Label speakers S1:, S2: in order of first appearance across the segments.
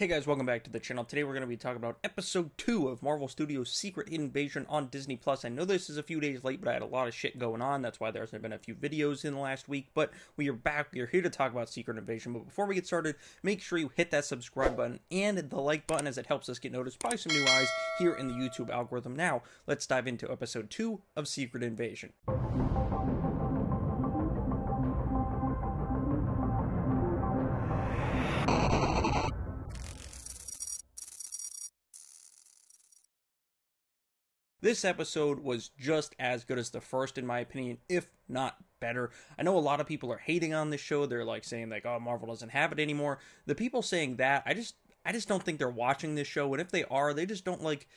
S1: Hey guys, welcome back to the channel. Today we're going to be talking about episode 2 of Marvel Studios' Secret Invasion on Disney+. I know this is a few days late, but I had a lot of shit going on. That's why there's been a few videos in the last week, but we are back. We are here to talk about Secret Invasion, but before we get started, make sure you hit that subscribe button and the like button as it helps us get noticed by some new eyes here in the YouTube algorithm. Now, let's dive into episode 2 of Secret Invasion. This episode was just as good as the first, in my opinion, if not better. I know a lot of people are hating on this show. They're like saying like, oh, Marvel doesn't have it anymore. The people saying that, I just don't think they're watching this show. And if they are, they just don't like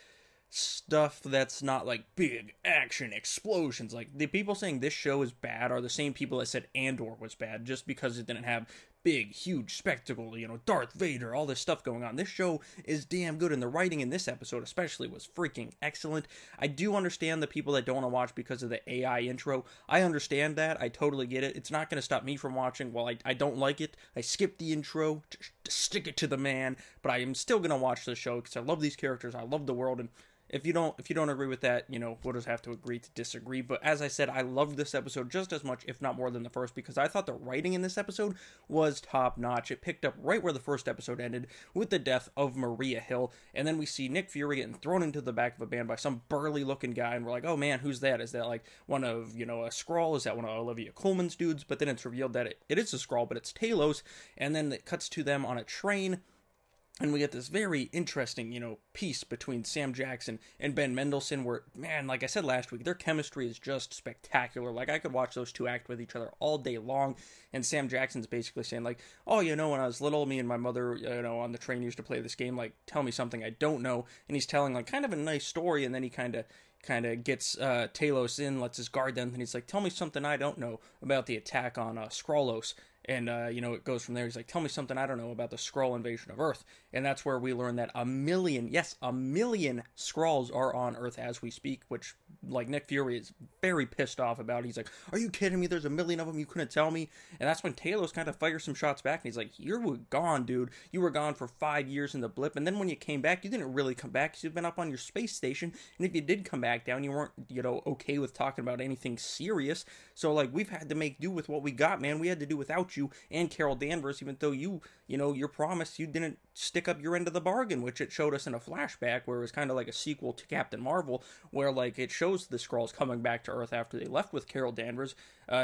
S1: stuff that's not like big action explosions. Like the people saying this show is bad are the same people that said Andor was bad just because it didn't have big, huge spectacle, Darth Vader, all this stuff going on. This show is damn good, and the writing in this episode especially was freaking excellent. I do understand the people that don't want to watch because of the AI intro. I understand that. I totally get it. It's not going to stop me from watching. While I don't like it, I skipped the intro to stick it to the man, but I am still going to watch the show because I love these characters. I love the world, and if you don't agree with that, we'll just have to agree to disagree. But as I said, I loved this episode just as much, if not more than the first, because I thought the writing in this episode was top notch. It picked up right where the first episode ended with the death of Maria Hill. And then we see Nick Fury getting thrown into the back of a van by some burly looking guy. And we're like, oh man, who's that? Is that like one of, a Skrull? Is that one of Olivia Colman's dudes? But then it's revealed that it is a Skrull, but it's Talos. And then it cuts to them on a train. And we get this very interesting, piece between Sam Jackson and Ben Mendelsohn where, man, like I said last week, their chemistry is just spectacular. Like, I could watch those two act with each other all day long. And Sam Jackson's basically saying, like, oh, when I was little, me and my mother, on the train used to play this game, like, tell me something I don't know. And he's telling, like, kind of a nice story, and then he kind of gets Talos in, lets his guard down, and he's like, tell me something I don't know about the attack on Skrullos. And, it goes from there. He's like, tell me something I don't know about the Skrull invasion of Earth. And that's where we learn that a million Skrulls are on Earth as we speak, which, like, Nick Fury is very pissed off about. He's like, are you kidding me? There's a million of them. You couldn't tell me. And that's when Talos kind of fires some shots back. And he's like, you were gone, dude. You were gone for 5 years in the blip. And then when you came back, you didn't really come back because you've been up on your space station. And if you did come back down, you weren't, okay with talking about anything serious. So, like, we've had to make do with what we got, man. We had to do without you and Carol Danvers, even though your promise, you didn't stick up your end of the bargain, which it showed us in a flashback where it was kind of like a sequel to Captain Marvel, where like it shows the Skrulls coming back to Earth after they left with Carol Danvers,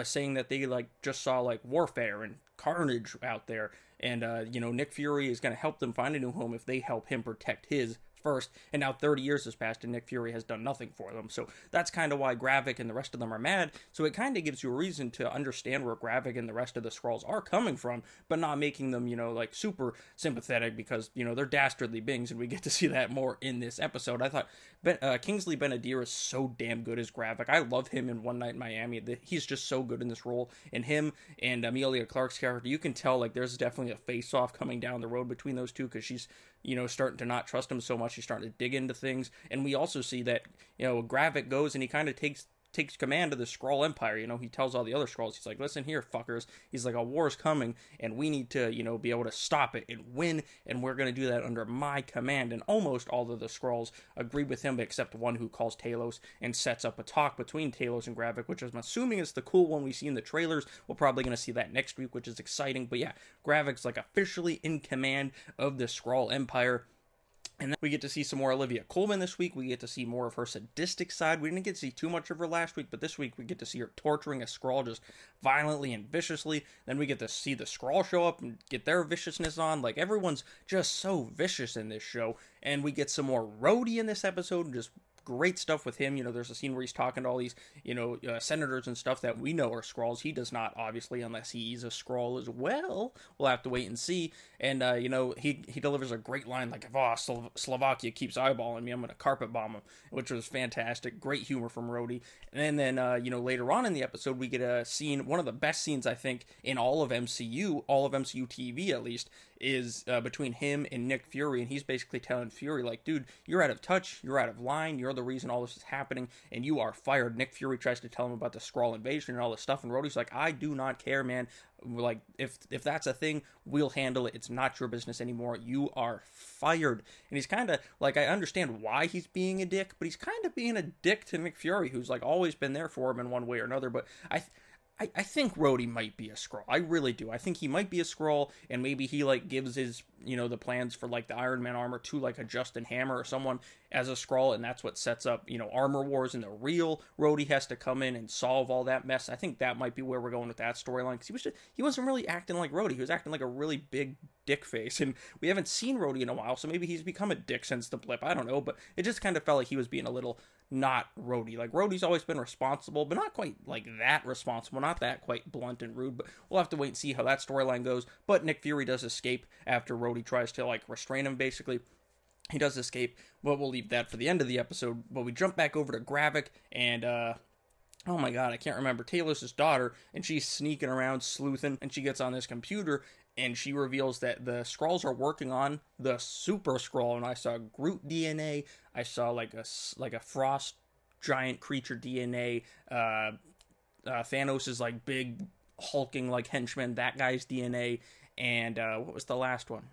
S1: saying that they like just saw like warfare and carnage out there, and Nick Fury is going to help them find a new home if they help him protect his first. And now 30 years has passed and Nick Fury has done nothing for them. So that's kind of why Gravik and the rest of them are mad. So it kind of gives you a reason to understand where Gravik and the rest of the Skrulls are coming from, but not making them, like super sympathetic because, they're dastardly beings, and we get to see that more in this episode. I thought Kingsley Ben-Adir is so damn good as Gravik. I love him in One Night in Miami. He's just so good in this role. And him and Emilia Clarke's character, you can tell like there's definitely a face-off coming down the road between those two because she's starting to not trust him so much. She's starting to dig into things. And we also see that, Gravik goes and he kind of takes command of the Skrull Empire. He tells all the other Skrulls, he's like, listen here, fuckers. He's like, a war's coming, and we need to, be able to stop it and win, and we're going to do that under my command. And almost all of the Skrulls agree with him, except one who calls Talos and sets up a talk between Talos and Gravik, which I'm assuming is the cool one we see in the trailers. We're probably going to see that next week, which is exciting. But yeah, Gravik's like officially in command of the Skrull Empire. And then we get to see some more Olivia Colman this week. We get to see more of her sadistic side. We didn't get to see too much of her last week, but this week we get to see her torturing a Skrull just violently and viciously. Then we get to see the Skrull show up and get their viciousness on. Like, everyone's just so vicious in this show. And we get some more Rhodey in this episode, and just great stuff with him. There's a scene where he's talking to all these, senators and stuff that we know are Skrulls. He does not, obviously, unless he's a Skrull as well. We'll have to wait and see. And, he delivers a great line like, if Slovakia keeps eyeballing me, I'm going to carpet bomb him, which was fantastic. Great humor from Rhodey. And then, later on in the episode, we get a scene, one of the best scenes, I think, in all of MCU TV at least, is between him and Nick Fury, and he's basically telling Fury, like, dude, you're out of touch, you're out of line, you're the reason all this is happening, and you are fired. Nick Fury tries to tell him about the Skrull invasion and all this stuff, and Rhodey's like, I do not care, man. Like, if that's a thing, we'll handle it. It's not your business anymore. You are fired. And he's kind of, like, I understand why he's being a dick, but he's kind of being a dick to Nick Fury, who's, like, always been there for him in one way or another, but I think Rhodey might be a Skrull. I really do. I think he might be a Skrull, and maybe he, like, gives his, the plans for, like, the Iron Man armor to, like, a Justin Hammer or someone as a Skrull, and that's what sets up, Armor Wars, and the real Rhodey has to come in and solve all that mess. I think that might be where we're going with that storyline, because he wasn't really acting like Rhodey. He was acting like a really big dick face, and we haven't seen Rhodey in a while, so maybe he's become a dick since the blip. I don't know, but it just kind of felt like he was being a little not Rhodey. Like, Rhodey's always been responsible, but not quite, like, that responsible, not that quite blunt and rude, but we'll have to wait and see how that storyline goes. But Nick Fury does escape after Rhodey tries to, like, restrain him, basically. He does escape, but we'll leave that for the end of the episode. But we jump back over to Gravik, and, oh my god, I can't remember, Talos' daughter, and she's sneaking around, sleuthing, and she gets on this computer, and she reveals that the Skrulls are working on the Super Skrull, and I saw Groot DNA, I saw like a frost giant creature DNA, Thanos' like big hulking like henchman, that guy's DNA, and what was the last one?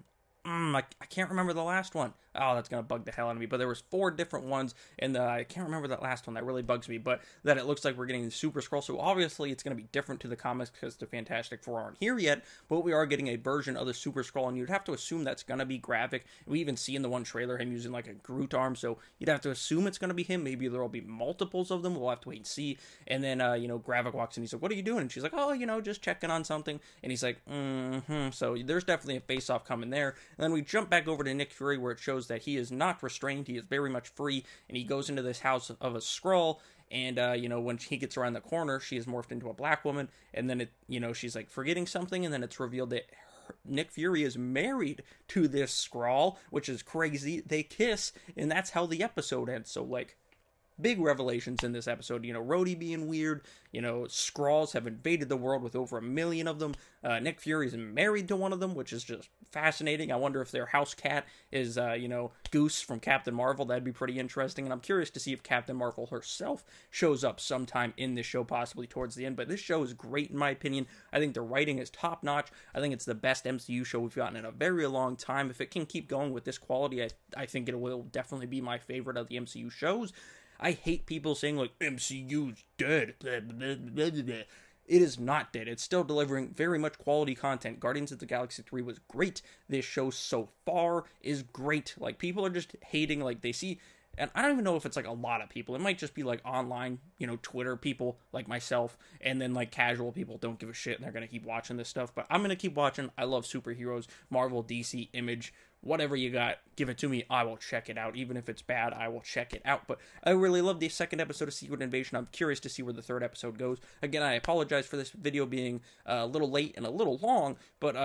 S1: I can't remember the last one. Oh, that's going to bug the hell out of me. But there was 4 different ones, and I can't remember that last one. That really bugs me. But that it looks like we're getting the Super Skrull, so obviously it's going to be different to the comics because the Fantastic Four aren't here yet, but we are getting a version of the Super Skrull, and you'd have to assume that's going to be Gravik. We even see in the one trailer him using like a Groot arm, so you'd have to assume it's going to be him. Maybe there will be multiples of them. We'll have to wait and see. And then, Gravik walks in. He's like, what are you doing? And she's like, oh, just checking on something. And he's like, So there's definitely a face-off coming there. And then we jump back over to Nick Fury, where it shows that he is not restrained, he is very much free, and he goes into this house of a Skrull, and when he gets around the corner, she is morphed into a black woman, and then she's like forgetting something, and then it's revealed that Nick Fury is married to this Skrull, which is crazy. They kiss, and that's how the episode ends. So, like, big revelations in this episode. Rhodey being weird. Skrulls have invaded the world with over 1 million of them. Nick Fury's married to one of them, which is just fascinating. I wonder if their house cat is, Goose from Captain Marvel. That'd be pretty interesting. And I'm curious to see if Captain Marvel herself shows up sometime in this show, possibly towards the end. But this show is great, in my opinion. I think the writing is top-notch. I think it's the best MCU show we've gotten in a very long time. If it can keep going with this quality, I think it will definitely be my favorite of the MCU shows. I hate people saying, like, MCU's dead. Blah, blah, blah, blah, blah. It is not dead. It's still delivering very much quality content. Guardians of the Galaxy 3 was great. This show so far is great. Like, people are just hating, like, they see... And I don't even know if it's, like, a lot of people. It might just be, like, online, Twitter people, like myself, and then, like, casual people don't give a shit, and they're going to keep watching this stuff. But I'm going to keep watching. I love superheroes, Marvel, DC, Image, whatever you got, give it to me. I will check it out. Even if it's bad, I will check it out. But I really love the second episode of Secret Invasion. I'm curious to see where the third episode goes. Again, I apologize for this video being a little late and a little long, but,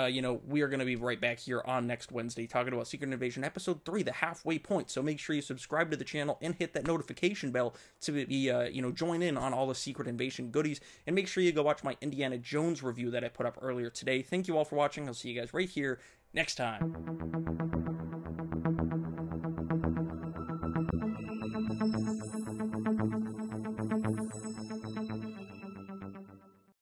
S1: we are going to be right back here on next Wednesday talking about Secret Invasion Episode 3, the halfway point. So make sure you subscribe to the channel and hit that notification bell to be, join in on all the Secret Invasion goodies. And make sure you go watch my Indiana Jones review that I put up earlier today. Thank you all for watching. I'll see you guys right here next time.